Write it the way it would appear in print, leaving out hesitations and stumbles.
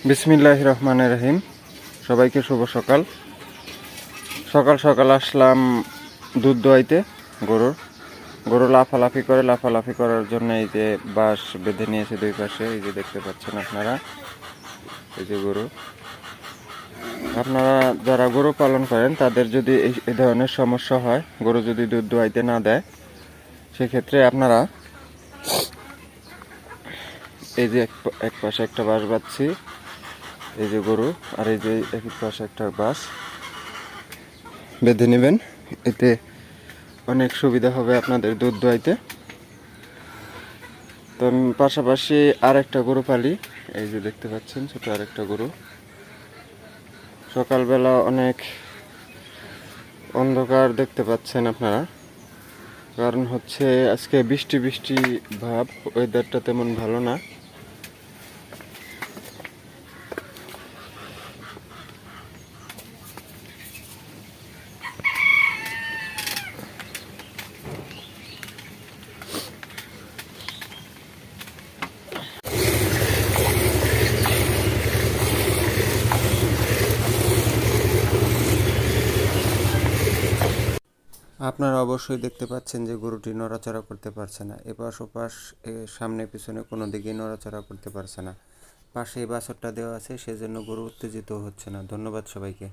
বিসমিল্লাহির রহমানির রহিম। সবাইকে শুভ সকাল। সকাল সকাল আসলাম দুধ দোয়াইতে। গরু লাফালাফি করার জন্য এই যে বাঁশ বেঁধে নিয়েছে দুই পাশে। এই যে দেখতে পাচ্ছেন আপনারা, এই যে গরু। আপনারা যারা গরু পালন করেন তাদের যদি এই ধরনের সমস্যা হয়, গরু যদি দুধ দোয়াইতে না দেয়, সেক্ষেত্রে আপনারা এই যে এক পাশে একটা বাঁশ বাঁধছি, এই যে গরু, আর এই যে এক পাশে একটা বাঁশ বেঁধে নেবেন। এতে অনেক সুবিধা হবে আপনাদের দুধ দোয়াইতে। তো আমি পাশাপাশি আর একটা গরু পালি, এই যে দেখতে পাচ্ছেন ছোট আরেকটা গরু। সকালবেলা অনেক অন্ধকার দেখতে পাচ্ছেন আপনারা, কারণ হচ্ছে আজকে বৃষ্টি বৃষ্টি ভাব, ওয়েদারটা তেমন ভালো না। আপনারা অবশ্যই দেখতে পাচ্ছেন যে গরুটি নড়াচড়া করতে পারছে না, এপাশ ওপাশ সামনে পিছনে কোনো দিকেই নড়াচড়া করতে পারছে না। পাশে বাছরটা দেওয়া আছে, সেজন্য গরু উত্তেজিত হচ্ছে না। ধন্যবাদ সবাইকে।